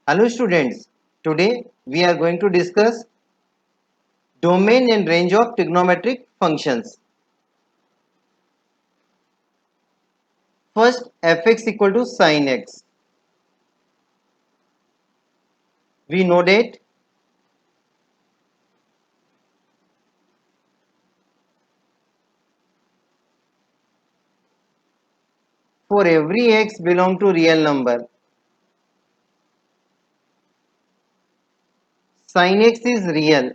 Hello students, today we are going to discuss domain and range of trigonometric functions. First, fx equal to sin x. We know that for every x belong to real number, sin x is real.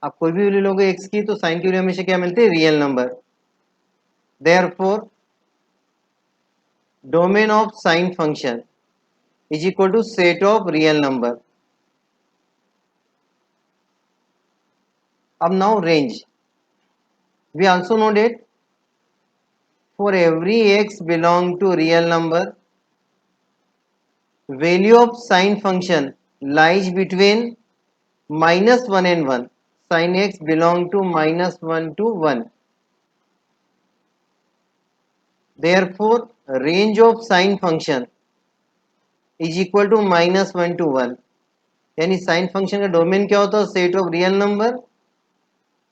आप कोई भी value लोगे x की तो sin की value हमेशा क्या मिलती है? Real number. Therefore, domain of sin function is equal to set of real number. अब now range. We also know that for every x belong to real number, value of sin function lies between -1 and 1. Sin x belong to -1 to 1. Therefore, range of sin function is equal to -1 to 1. यानी sine function का domain क्या होता है? Set of real number.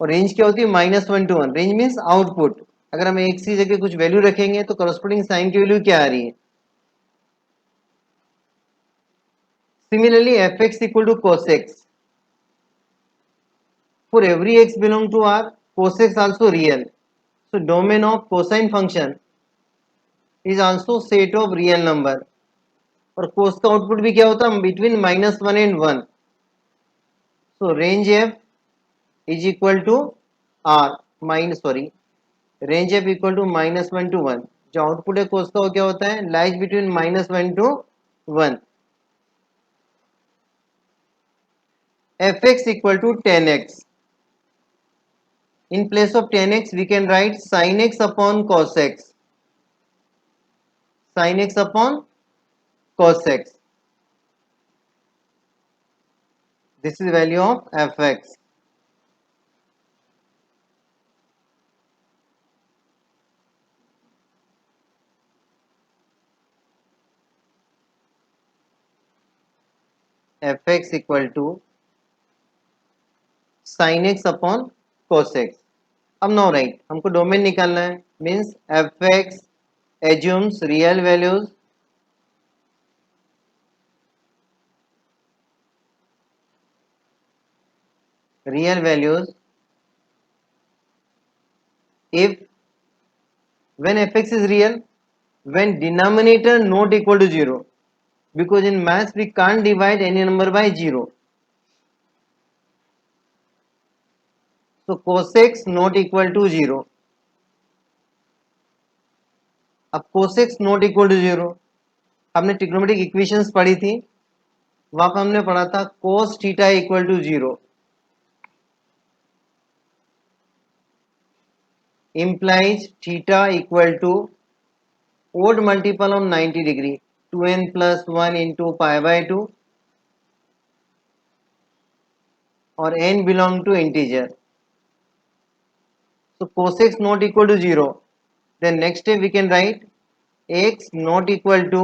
और range क्या होती है? -1 to 1. Range means output. अगर हम एक सी जगह कुछ वैल्यू रखेंगे तो करस्पॉन्डिंग साइन की वैल्यू क्या आ रही है? Similarly f x equal to cos x. For every x belong to R, cos x also real. So domain of cosine function is also set of real number. और cos का output भी क्या होता है? Between -1 and 1. So range f is equal to r range f equal to -1 to 1. जो output है cos का वो क्या होता है? Lies between -1 to 1. fx equal to 10x. In place of 10x we can write sin x upon cos x. Sin x upon cos x. This is the value of fx. fx equal to sin x upon cos x. अब know right, हमको domain निकालना है. Means fx assumes real values if when fx is real, when denominator not equal to 0, because in maths we can't divide any number by 0. So cos x not equal to 0. अब cos x not equal to 0, हमने trigonometric equations पढ़ी थी, वहां पर हमने पढ़ा था cos theta equal to 0 implies theta equal to odd multiple of 90 degree, 2n plus 1 into pi by 2, और n belong to integer. So cos x not equal to 0. Then next step we can write x not equal to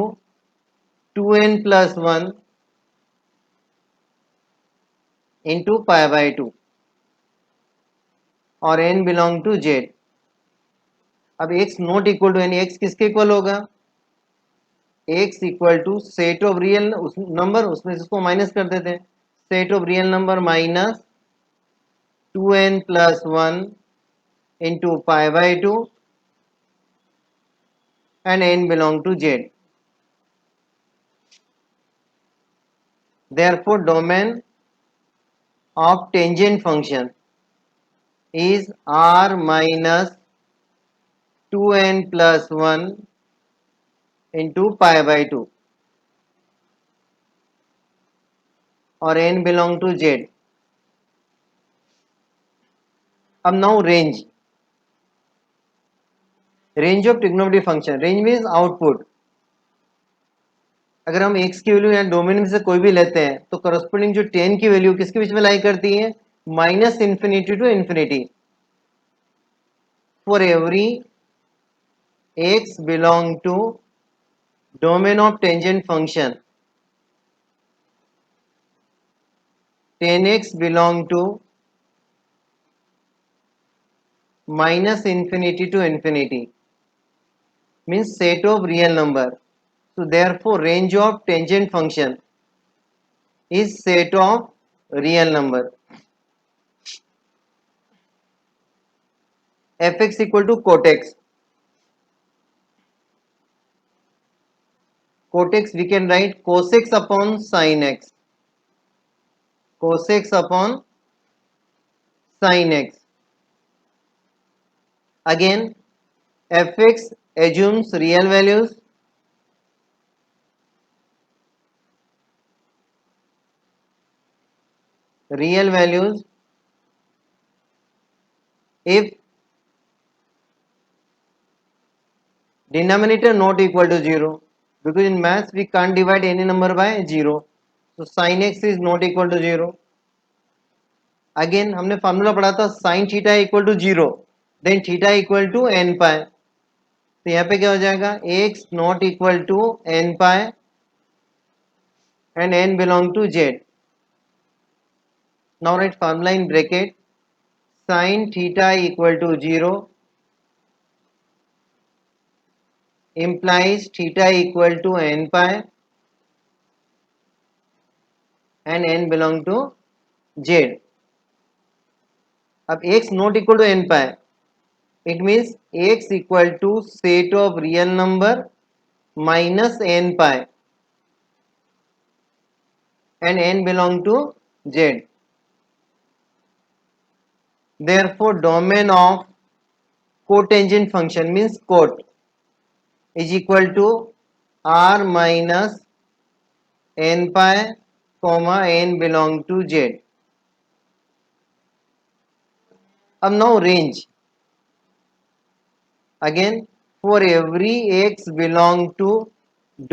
2n plus 1 into pi by 2, और n belong to z. अब x not equal to यानी x किसके equal होगा? x equal to set of real number, उसमें से इसको minus कर देते हैं. Set of real number minus 2n plus 1 into pi by 2 and n belong to z. Therefore, domain of tangent function is r minus 2n plus 1 into pi by 2, और n belong to z. अब now range of trigonometric function. Range means output. अगर हम x की value या domain में से कोई भी लेते हैं तो करस्पॉन्डिंग जो 10 की वैल्यू किसके बीच में लाई करती है? -∞ to ∞. for every x belong to domain of tangent function, tan x belong to minus infinity to infinity, means set of real number. So therefore range of tangent function is set of real number. Fx equal to cot x. Cot x we can write cos x upon sin x. Cos x upon sin x. Again fx assumes real values. Real values if denominator not equal to 0, because in maths we can't divide any number by 0. So sin x is not equal to 0. Again हमने formula पढ़ा था sine theta equal to 0 then theta equal to n pi. तो यहाँ पे क्या हो जाएगा x not equal to n pi and n belong to z. Now right formula in bracket sine theta equal to 0 implies theta equal to n pi and n belong to z. अब x not equal to n pi, it means x equal to set of real number minus n pi and n belong to z. Therefore domain of cotangent function means cot is equal to r minus n pi comma n belong to z. अब now range. Again for every x belong to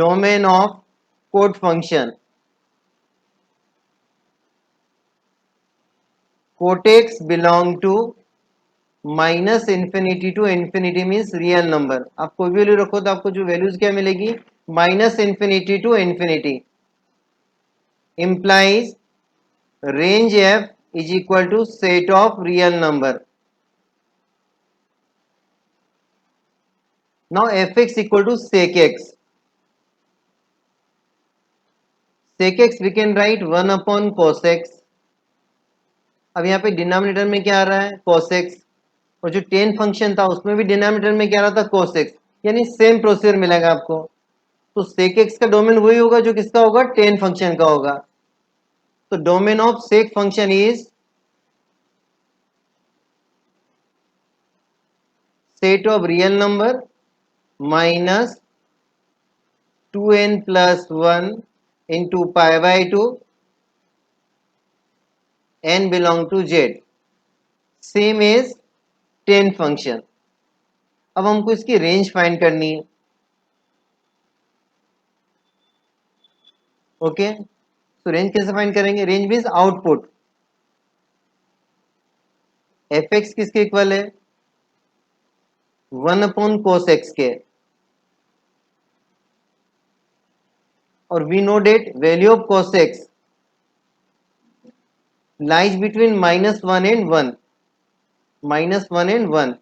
domain of cot function, cot x belong to minus infinity to infinity means real number. आप कोई भी value रखो तो आपको जो values क्या मिलेगी minus infinity to infinity. implies range f is equal to set of real number. Now fx equal to sec x. Sec x we can write 1 upon cos x. अब यहाँ पे डिनोमिनेटर में क्या आ रहा है cos x और जो tan function था उसमें भी डिनोमिनेटर में क्या आ रहा था cos x, यानी सेम प्रोसीजर मिलेगा आपको. तो sec x का डोमेन वही होगा जो किसका होगा tan फंक्शन का होगा. तो domain of sec function is set of real number minus 2n plus 1 into pi by 2 n belong to z, same as tan function. अब हमको इसकी रेंज फाइंड करनी है. ओके तो रेंज कैसे फाइंड करेंगे. Range means output. F x किसके equal है 1 अपॉन कोस एक्स के, और we know that value of cos x lies between -1 and 1, -1 and 1,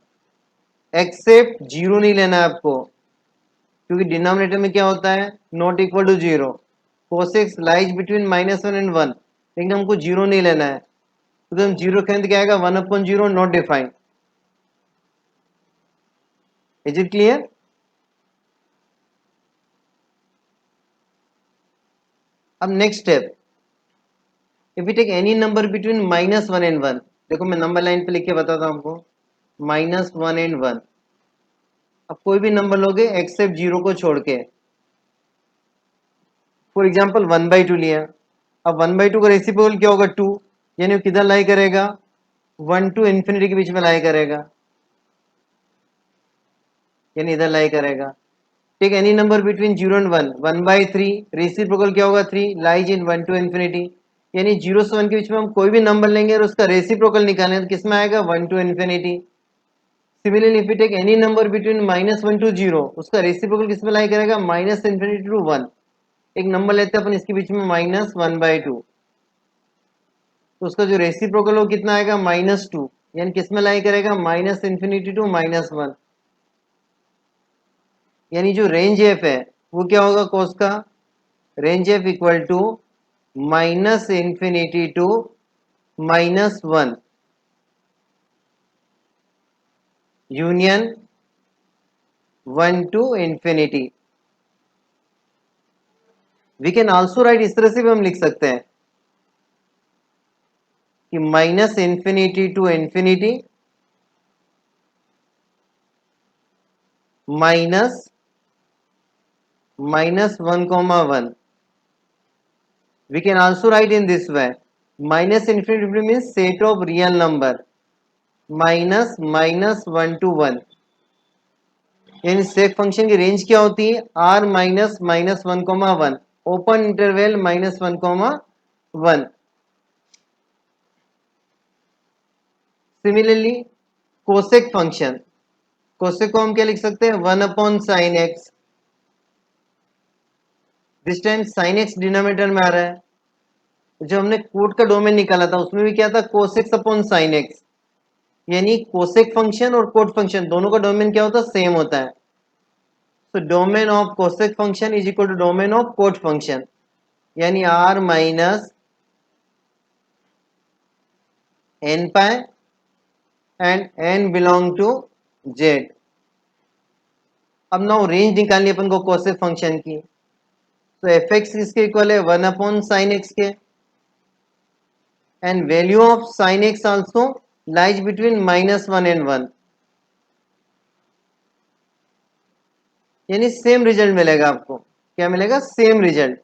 except zero नहीं लेना है आपको क्योंकि डिनोमिनेटर में क्या होता है not equal to 0. Cos x lies between -1 and 1, लेकिन हमको जीरो नहीं लेना है. तो हम जीरो कहें तो क्या आएगा 1 upon 0 not defined. Is it clear. अब next step, if you take any number between -1 and 1, देखो मैं नंबर लाइन पे लिख के बताता हूं आपको -1 एंड 1. अब कोई भी नंबर लोगे एक्सेप्ट जीरो को छोड़ के. फॉर एग्जाम्पल 1/2 लिया. अब 1/2 का रेसिप्रोकल क्या होगा 2, यानी वो किधर लाई करेगा 1 to इन्फिनिटी के बीच में लाई करेगा, यानी इधर लाई करेगा. Take any number between 0 and 1, 1/3 reciprocal क्या होगा 3 लाइज इन 1 to इन्फिनिटी, यानी 0 से 1 के बीच में हम कोई भी नंबर लेंगे और उसका रेसिप्रोकल निकालें तो किस में आएगा 1 to infinity. Similarly if you take any number between -1 to 0, उसका रेसिप्रोकल किस में लाई करेगा? -∞ to 1। एक नंबर लेते हैं अपन इसके बीच में -1/2, तो उसका जो रेसिप्रोकल हो कितना आएगा? -2, यानी किस में लाई करेगा? -∞ to -1। यानी जो रेंज एफ है वो क्या होगा कोस का? Range f equal to -∞ to -1 union 1 to infinity। We can also write, इस तरह से भी हम लिख सकते हैं कि -∞ to infinity -1, we can also write in this way, -∞ means set of real number, -1 to 1, यानी सेक फंक्शन की रेंज क्या होती है? r -1, open interval -1, similarly cosec function, cosec को हम क्या लिख सकते हैं? 1/sin x, this time sin x denominator में आ रहा है। जो हमने कोट का डोमेन निकाला था उसमें भी क्या था? cos x/sin x, यानी कोसेक फंक्शन और कोट फंक्शन दोनों का डोमेन क्या होता है? सेम होता है। तो domain of cosec function is equal to domain of cot function, यानी r minus n pi and n belong to z। अब नाउ रेंज निकालनी अपन को कोसेक फंक्शन की, तो एफ एक्स किसके इक्वल है? 1/sin x के, and value of sin x also lies between -1 and 1, यानी सेम रिजल्ट मिलेगा आपको। क्या मिलेगा? Same result.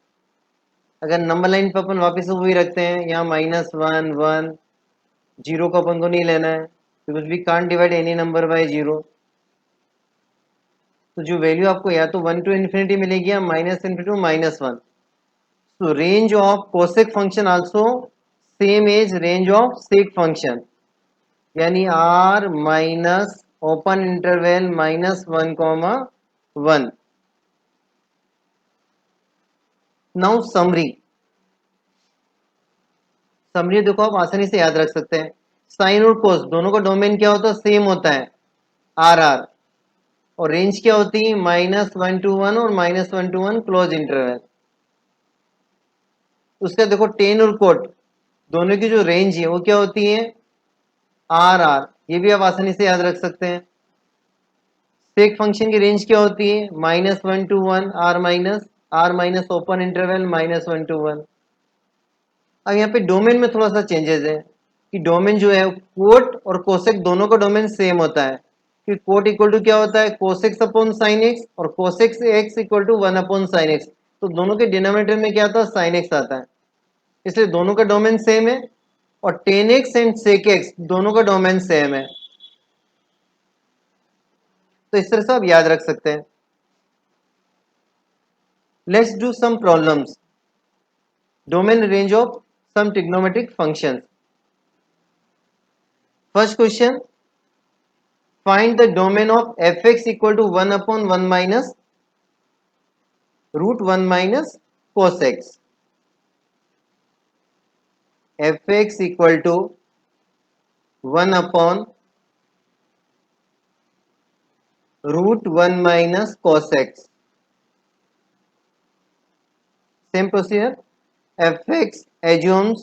अगर नंबर लाइन पर अपन वापस वही रखते हैं, यहाँ -1 1 0 को अपन को नहीं लेना है because we can't divide any number by 0, तो जो वैल्यू आपको या तो 1 to infinity मिलेगी या -∞ to -1। So range of cosec function also same as range of sec function, यानी r minus open interval -1, now summary. Summary देखो आप आसानी से याद रख सकते हैं, साइन और कोस दोनों का डोमेन क्या होता है? सेम होता है, r, और रेंज क्या होती है? -1 to 1 और -1 to 1 क्लोज इंटरवल। उसका देखो टेन और कोट दोनों की जो रेंज है वो क्या होती है? r, ये भी आप आसानी से याद रख सकते हैं। सेक फंक्शन की रेंज क्या होती है? -1 to 1 r minus open interval -1 to 1। अब यहाँ पे डोमेन में थोड़ा सा चेंजेस है कि डोमेन जो है कोट और कोसेक दोनों का डोमेन सेम होता है, कि कोट इक्वल टू क्या होता है? cos x/sin x, और cos x equal to 1/sin x, तो दोनों के डिनोमिनेटर में क्या आता है? sin x आता है, इसलिए दोनों का डोमेन सेम है, और tan x and sec x दोनों का डोमेन सेम है, तो इस तरह से आप याद रख सकते हैं। Let's do some problems, domain range of some trigonometric functions। First question, find the domain of fx equal to 1/1 minus √1 minus cos x। fx equal to 1/√1 minus cos x। Same procedure, fx assumes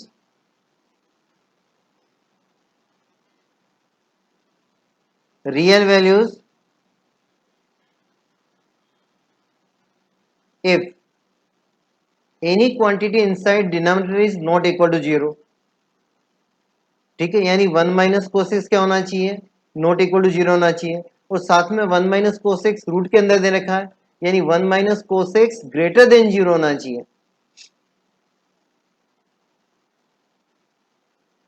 real values if any quantity inside denominator is not equal to 0। ठीक है, यानी 1 minus कोसेक्स क्या होना चाहिए? Not equal to 0 होना चाहिए, और साथ में 1 माइनस कोसेक्स रूट के अंदर दे रखा है, यानी 1 माइनस कोसेक्स ग्रेटर देन 0 होना चाहिए।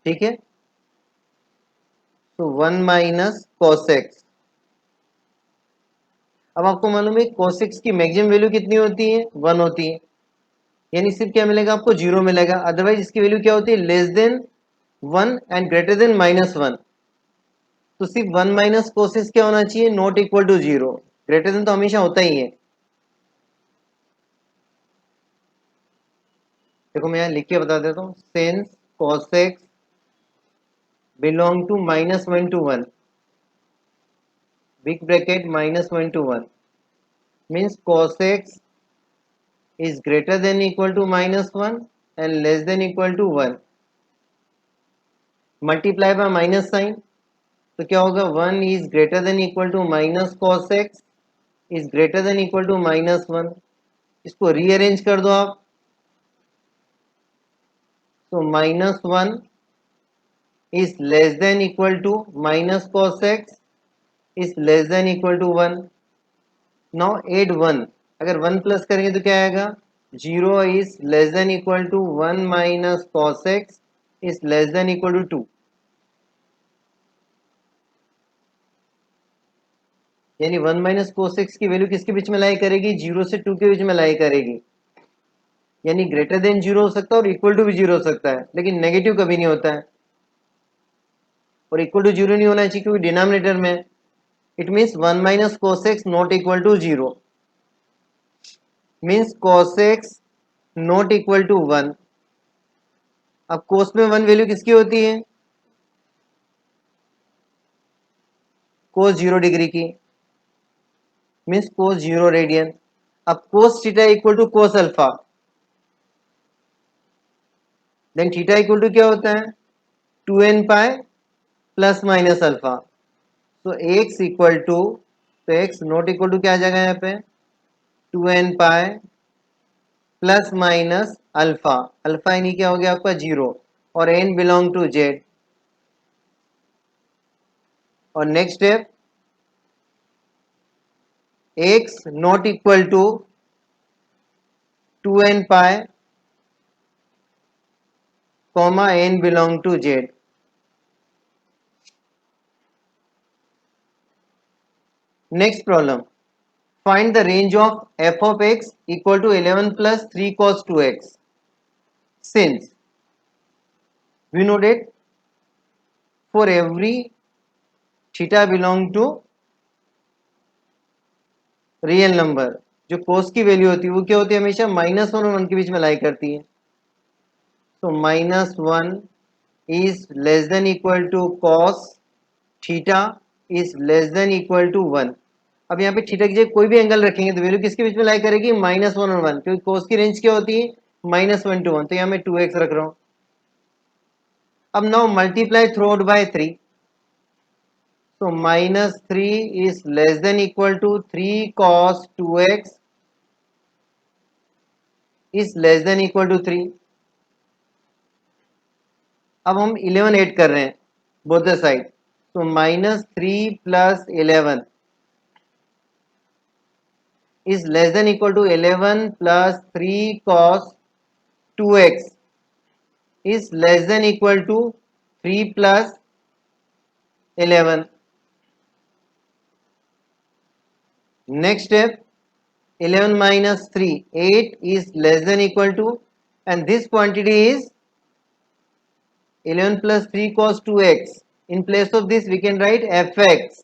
ठीक है, तो 1 माइनस कोसेक्स। अब आपको मालूम है कोसेक्स की मैक्सिमम वैल्यू कितनी होती है? 1 होती है, यानी सिर्फ क्या मिलेगा आपको? 0 मिलेगा, अदरवाइज इसकी वैल्यू क्या होती है? Less than 1 and greater than -1। तो सिर्फ 1 माइनस कोसिस क्या होना चाहिए, not equal to 0। Greater than तो हमेशा होता ही है। देखो मैं यहाँ लिख के बता देता हूँ, since cos x belong to -1 to 1, big bracket -1 to 1, means cos x is greater than equal to -1 and less than equal to 1, multiply by minus sign, तो क्या होगा, 1 is greater than equal to minus cos x is greater than equal to -1। इसको rearrange कर दो आप, तो -1 is less than equal to minus cos x is less than equal to 1। Now add 1, अगर 1 plus करेंगे तो क्या आएगा, 0 is less than equal to 1 minus cos x is less than equal to 2। यानी 1 माइनस कोस एक्स की value किसके बीच में लाई करेगी, 0 से 2 के बीच में लाई करेगी। यानी ग्रेटर देन 0 हो सकता है और इक्वल टू भी 0 हो सकता है, लेकिन नेगेटिव कभी नहीं होता है। और इक्वल टू 0 नहीं होना चाहिए क्योंकि डिनोमिनेटर में, it means 1 minus cos x not equal to 0, means cos x not equal to 1। अब कोस में 1 वैल्यू किसकी होती है, कोस 0 डिग्री की, मीन्स कोस 0 रेडियन। अब cos theta equal to cos alpha, then theta equal to क्या होता है, 2n pi plus minus alpha. तो एक्स इक्वल टू, तो एक्स नॉट इक्वल टू क्या आ जाएगा यहाँ पे, 2n pi plus minus alpha, alpha यानी क्या हो गया आपका 0, और n बिलोंग टू जेड। और next step, x not equal to 2n pi comma n belong to z. Next problem, find the range of f of x equal to 11 plus 3 cos 2x since we know that for every theta belong to real number, जो cos की value होती है वो क्या होती है, हमेशा -1 और 1 के बीच में लाई करती है। तो -1 is less than equal to cos theta is less than equal to 1। अब यहाँ पे थीटा की जगह कोई भी एंगल रखेंगे तो वैल्यू किसके बीच में लाई करेगी, -1 और 1, क्योंकि cos की रेंज क्या होती है, -1 to 1। तो यहाँ मैं 2x रख रहा हूँ। अब now multiply through out by 3, so -3 is less than equal to 3 cos 2x is less than equal to 3। अब हम 11 ऐड कर रहे हैं बोथ द साइड, तो -3 plus 11 is less than equal to 11 plus 3 cos 2x is less than equal to 3 plus 11। Next step, 11 minus 3, 8 is less than equal to, and this quantity is 11 plus 3 cos 2x. In place of this we can write fx.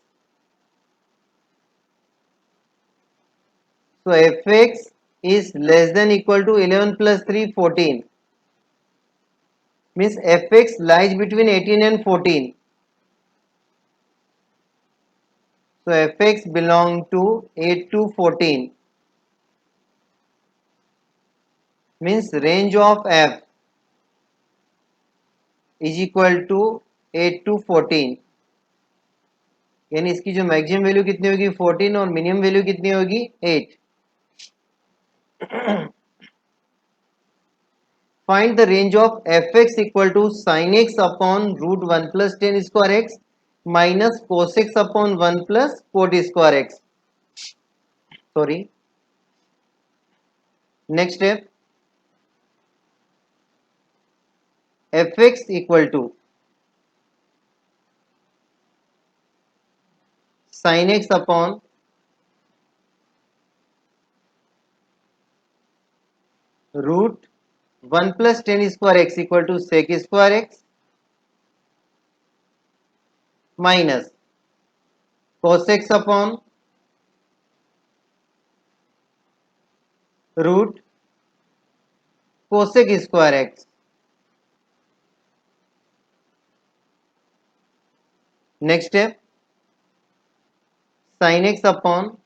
So fx is less than equal to 11 plus 3, 14. Means fx lies between 18 and 14. So fx belong to 8 to 14. Means range of f is equal to 8 to 14। यानी इसकी जो maximum value कितनी होगी 14 और minimum value कितनी होगी 8। Find the range of fx equal to sin x upon root 1 plus tan square x minus cos x upon 1 plus cot square x। Sorry. Next step, fx equal to sin x upon root 1 plus tan square x equal to sec square x minus cos x upon root cosec square x. Next step, sin x upon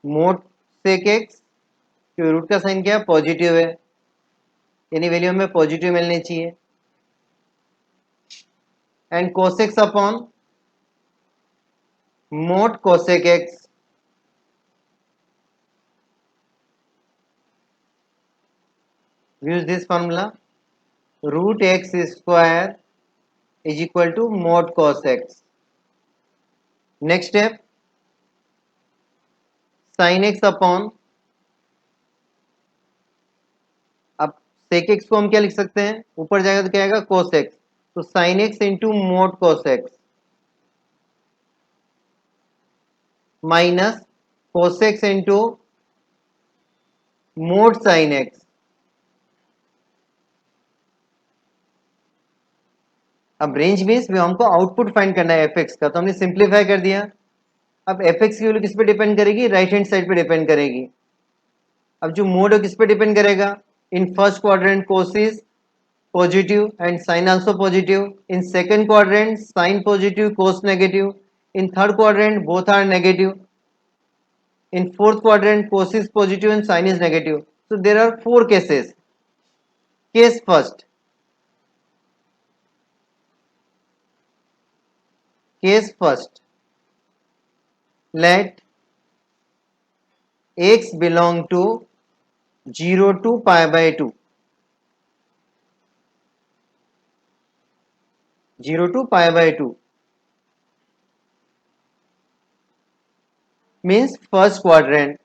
mod sec x, क्योंकि root का sign क्या है, positive है, यानी value हमें positive मिलनी चाहिए. And cos x upon mod cosec x. Use this formula, root x square is equal to mod cos x. Next step, sin x upon, अब sec x को हम क्या लिख सकते हैं, ऊपर जाएगा तो क्या आएगा, cos x, तो sin x into mod cos x minus cos x into mod sin x. अब रेंज मीन्स हमको आउटपुट फाइंड करना है एफ एक्स का, तो हमने सिंप्लीफाई कर दिया. अब एफ एक्स की वैल्यू किस पे डिपेंड करेगी, राइट हैंड साइड पे डिपेंड करेगी. अब जो मोड है किस पे डिपेंड करेगा, in first quadrant cos is positive and sine also positive, in second quadrant sine positive cos negative, in third quadrant both are negative, in fourth quadrant cos is positive and sine is negative. So there are 4 cases. Case first, case first, let x belong to 0 to pi by 2. 0 to pi by 2 means first quadrant.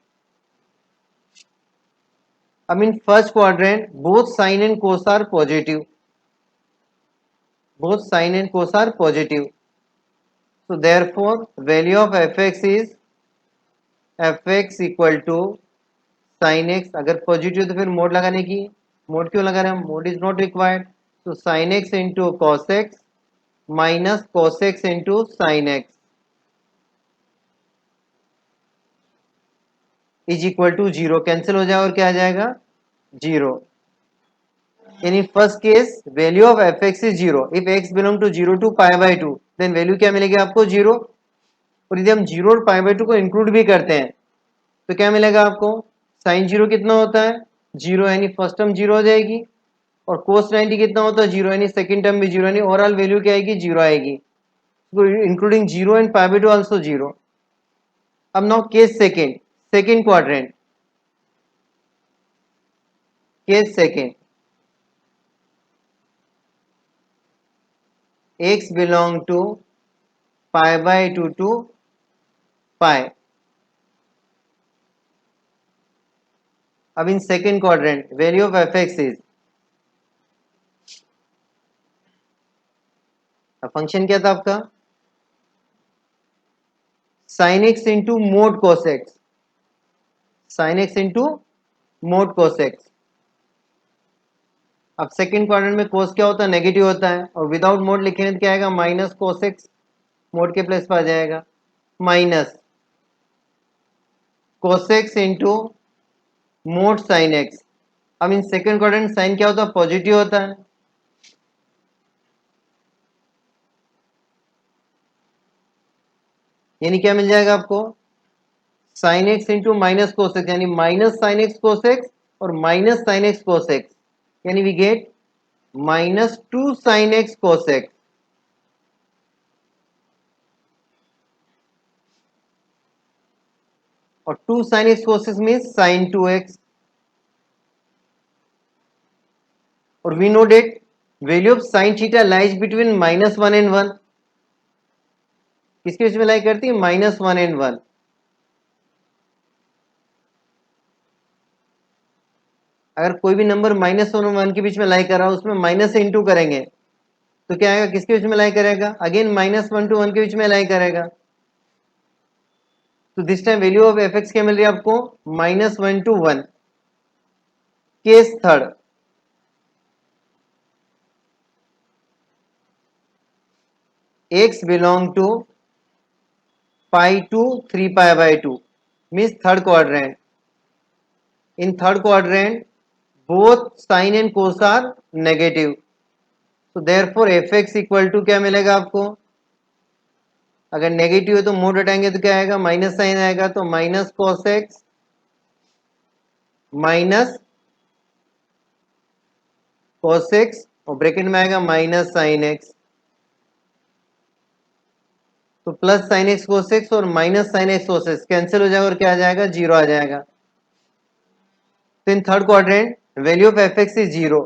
I mean first quadrant both sine and cos are positive. Both sine and cos are positive. So therefore value of fx is fx equal to sin x. अगर positive तो फिर mode लगाने की, mode क्यों लगा रहे हैं, mod is not required. तो sin x into cos x minus cos x into sin x is equal to 0. Cancel हो जाएगा और क्या आ जाएगा, 0. यानी first case value of f x is 0. If x belong to 0 to pi by 2 then value क्या मिलेगी आपको, 0. और यदि हम 0 और पाई बाई 2 को इंक्लूड भी करते हैं तो क्या मिलेगा आपको, साइन 0 कितना होता है, 0, यानी फर्स्ट टर्म 0 हो जाएगी. और कोस 90 कितना होता है, 0, यानी सेकंड टर्म भी 0, यानी ओवरऑल वैल्यू क्या आएगी, 0 आएगी, including 0 and pi by 2 also 0. अब now case second, second quadrant, case second, x belong to pi by 2 to pi. अब in second quadrant value of f x is, function क्या था आपका, sine x into mode cos x, sign x into mode cos x. अब second quadrant में कोस क्या होता है, negative होता है, और विदाउट मोड लिखेंगे तो क्या आएगा, माइनस कोस एक्स, मोड के प्लेस पर आ जाएगा, minus cos x into mod sine x. अब इन सेकेंड क्वाड्रेंट साइन क्या होता है, पॉजिटिव होता है, यानी क्या मिल जाएगा आपको, sine x into minus cos x, यानी minus sine x cos x और minus sine x cos x, यानी we get minus 2 sine x cos x. और 2 sine x cos x means sine 2x. और we know that value of sine theta lies between -1 and 1. किसके बीच में लाई करती है, -1 and 1. अगर कोई भी नंबर -1 और 1 के बीच में लाई कर रहा है, उसमें माइनस से इंटू करेंगे तो क्या आएगा, किसके बीच में लाई करेगा, अगेन -1 to 1 के बीच में लाई करेगा. तो this time value of f x क्या मिल रही है आपको, -1 to 1. Case x belong to pi to 3 pi by 2 means third quadrant. In third quadrant both sin and cos are negative, so therefore fx equal to क्या मिलेगा आपको, अगर negative है तो मोड हटाएंगे तो क्या आएगा, माइनस साइन आएगा, तो minus cos x minus cos x और ब्रैकेट में आएगा माइनस साइन एक्स, तो plus sine x cos x और minus sine x cos x cancel हो जाएगा और क्या आ जाएगा, जीरो आ जाएगा. तो इन third quadrant value of f x is zero.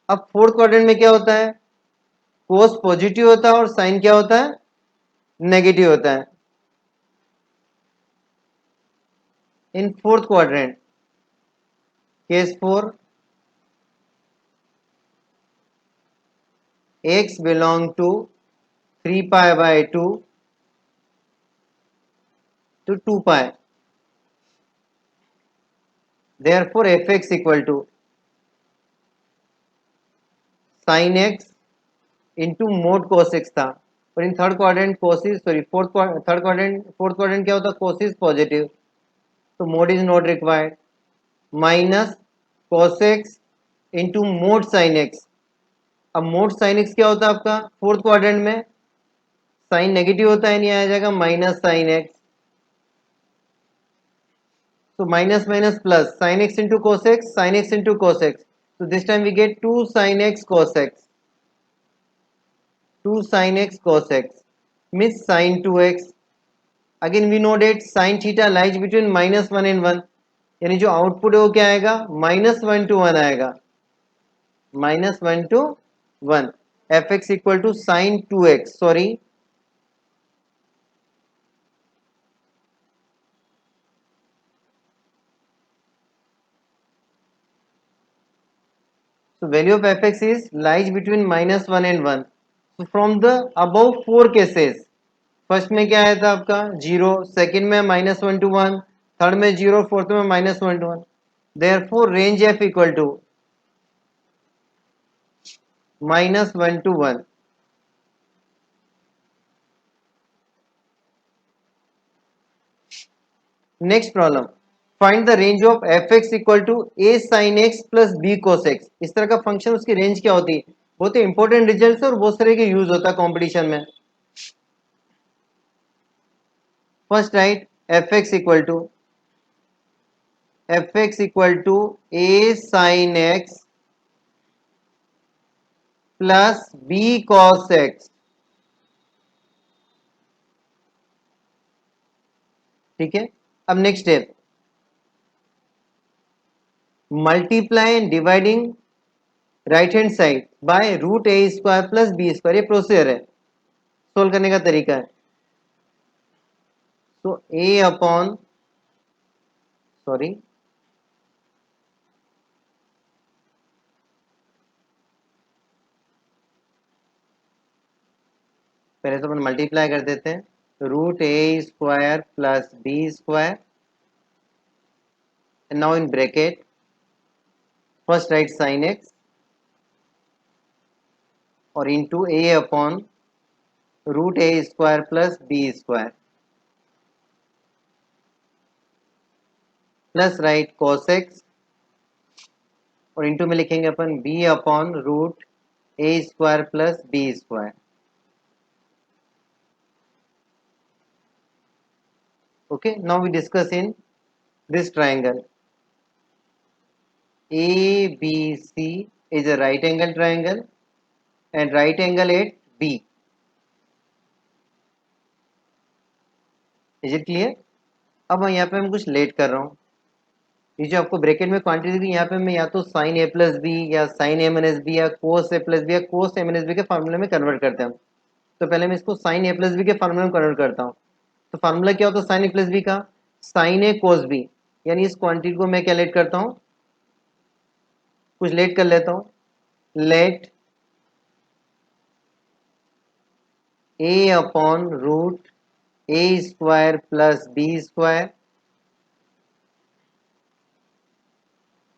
अब फोर्थ क्वाड्रेंट में क्या होता है, कोस पॉजिटिव होता है और साइन क्या होता है, नेगेटिव होता है. इन fourth quadrant case 4 x belong to 3 pi by 2 to 2 pi, therefore fx equal to sin x into mod cos x था, और इन थर्ड क्वाड्रेंट कोसिस सॉरी फोर्थ क्वाड्रेंट क्या होता है, कोसिस पॉजिटिव, तो mode is not required, minus cos x into mod sine x. अब mod sine x क्या होता है आपका, फोर्थ क्वाड्रेंट में साइन नेगेटिव होता है, नहीं आ जाएगा minus sine x, so minus minus plus sin x into cos x, sin x into cos x, so this time we get 2 sin x cos x, 2 sin x cos x means sin 2x. again we know that sin theta lies between minus 1 and 1, यानी जो output है वो क्या आएगा, minus 1 to 1 आएगा, minus 1 to 1. F x equal to sine 2x, sorry so value of fx is lies between minus 1 and 1. so from the above four cases, first में क्या आया था आपका जीरो, सेकंड में माइनस 1 to 1, थर्ड में zero, fourth में minus 1 to 1, therefore range f equal to minus 1 to 1. Next problem, find the range of f x equal to a sine x plus b cos x. इस तरह का function उसकी range क्या होती है, बहुत ही इंपॉर्टेंट रिजल्ट और बहुत सारे के यूज होता है कॉम्पिटिशन में. First write f x equal to a sine x plus b cos x. ठीक है, अब next step, multiply and dividing right hand side by root a square plus b square. ये प्रोसीजर है, solve करने का तरीका है. तो ए अपॉन सॉरी पहले तो अपन मल्टीप्लाई कर देते हैं, root a square plus b square, and now in bracket first write sine x और into a upon root a square plus b square plus write cos x और इनटू में लिखेंगे अपन b upon root a square plus b square. Okay, now we discuss in this triangle. ABC is a right angle triangle and right angle at B. Is it clear? अब यहाँ पे मैं कुछ late कर रहा हूँ, ये जो आपको ब्रैकेट में क्वांटिटी दी यहाँ पे मैं या तो साइन ए प्लस बी या sine minus b या कोस ए प्लस बी या cos minus b के फार्मूले में कन्वर्ट करते हैं. तो पहले मैं इसको साइन ए प्लस बी के फार्मूले में कन्वर्ट करता हूँ. तो फार्मूला क्या होता है साइन ए प्लस बी का, साइन ए कोस बी, यानी इस क्वांटिटी को मैं क्या लेट करता हूँ, कुछ लेट कर लेता हूँ, let a upon root a square plus b square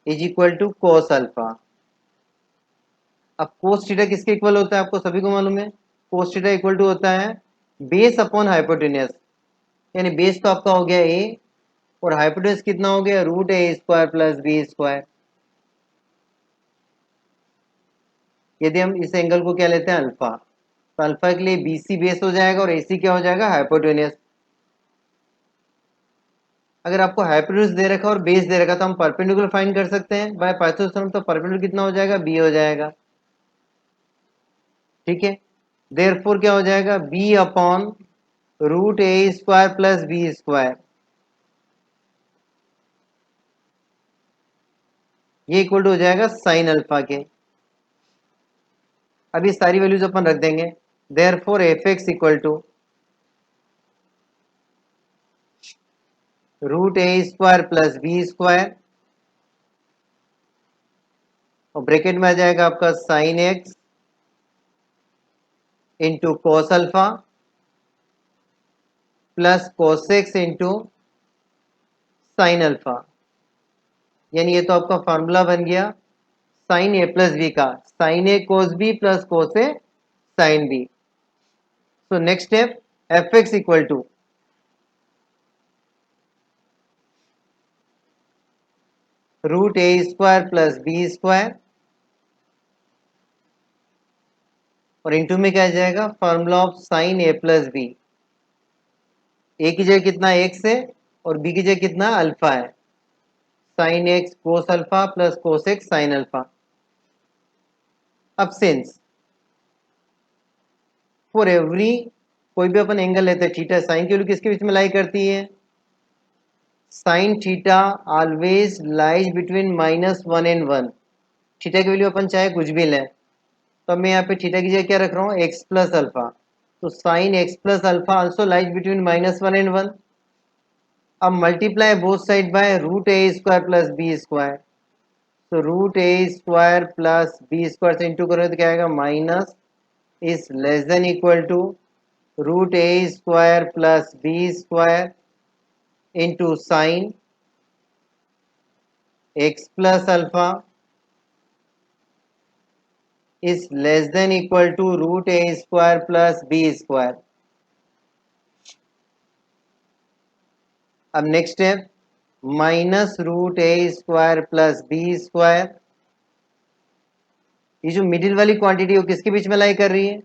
is equal to cos alpha. अब कोस थीटा किसके इक्वल होता है आपको सभी को मालूम है, कोस थीटा इक्वल टू होता है बेस अपॉन हाइपोटेन्यूस, यानी बेस तो आपका हो गया ए और हाइपोटेन्यूस कितना हो गया root a square plus b square. यदि हम इस एंगल को क्या लेते हैं अल्फा, तो अल्फा के लिए बीसी बेस हो जाएगा और एसी क्या हो जाएगा हाइपोटेन्यूस। अगर आपको हाइपोटेन्यूस दे रखा और बेस दे रखा तो हम परपेंडिकुलर फाइंड कर सकते हैं बाय पाइथागोरस थ्योरम, तो परपेंडिकुलर कितना हो जाएगा बी हो जाएगा। ठीक है, देयरफॉर क्या हो जाएगा B upon root a square plus b square, ये इक्वल टू हो जाएगा साइन अल्फा के। अभी सारी वैल्यूज अपन रख देंगे, therefore f x equal to root a square plus b square और ब्रैकेट में आ जाएगा आपका sine x into cos alpha plus cos x into sine alpha, यानी ये तो आपका फॉर्मूला बन गया साइन ए प्लस बी का, sine a cos b plus cos a sine b. So next step f x equal to root a square plus b square और into में क्या आ जाएगा formula of sine a plus b, a की जगह कितना x है और बी की जगह कितना अल्फा है, साइन एक्स कोस alpha plus cos x sine alpha. अब सिंस फॉर एवरी कोई भी अपन एंगल लेते हैं थीटा, साइन की वैल्यू किसके बीच में लाई करती है, sine theta always lies between -1 and 1। Theta की वैल्यू अपन चाहे कुछ भी लें, तो मैं यहाँ पे थीटा की जगह क्या रख रहा हूँ एक्स प्लस अल्फा, तो sine x plus alpha also lies between -1 and 1। अब multiply both side by root a square plus b square, तो root a square plus b square से इंटू करोगे तो क्या आएगा minus is less than equal to root a square plus b square into sine x plus alpha is less than equal to root a square plus b square। अब next step minus root a square plus b square, ये जो middle वाली quantity वो किसके बीच में लाई कर रही है,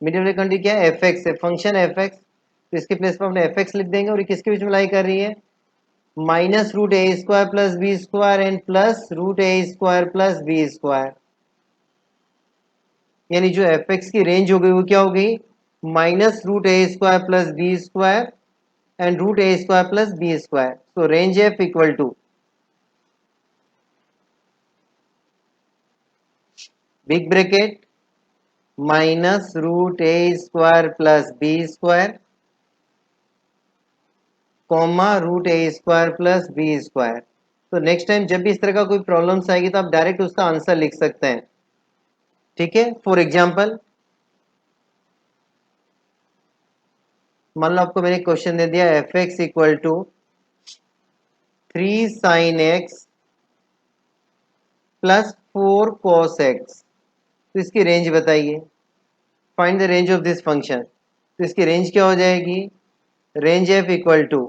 मिडिल वाली क्वांटिटी क्या है एफ एक्स है, फंक्शन एफ एक्स, तो इसके प्लेस पर अपने एफ एक्स लिख देंगे और ये किसके बीच में लाई कर रही है minus root a square plus b square and plus root a square plus b square, यानी जो एफ एक्स की रेंज हो गई वो क्या हो गई minus root a square plus b square and root a square plus b square, so range f equal to big bracket minus root a square plus b square comma root a square plus b square। तो next time जब भी इस तरह का कोई problems आएगी तो आप डायरेक्ट उसका आंसर लिख सकते हैं। ठीक है, फॉर एग्जांपल मान लो आपको मैंने क्वेश्चन दे दिया f x equal to 3 sine x plus 4 cos x, तो इसकी रेंज बताइए, find the range of this function. तो इसकी रेंज क्या हो जाएगी range f equal to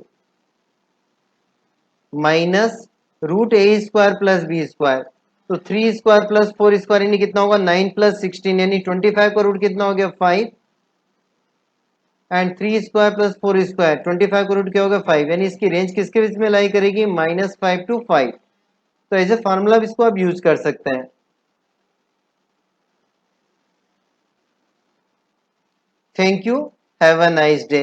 minus root a square plus b square, तो 3 स्क्वायर प्लस 4 स्क्वायर यानी कितना होगा 9 प्लस 16 यानी 25 का रूट कितना हो गया 5 एंड 3 स्क्वायर प्लस 4 स्क्वायर 25 का रूट क्या होगा 5, यानी इसकी रेंज किसके बीच में लाई करेगी -5 to 5। तो एज ए फार्मूला इसको आप यूज कर सकते हैं। Thank you, have a nice day.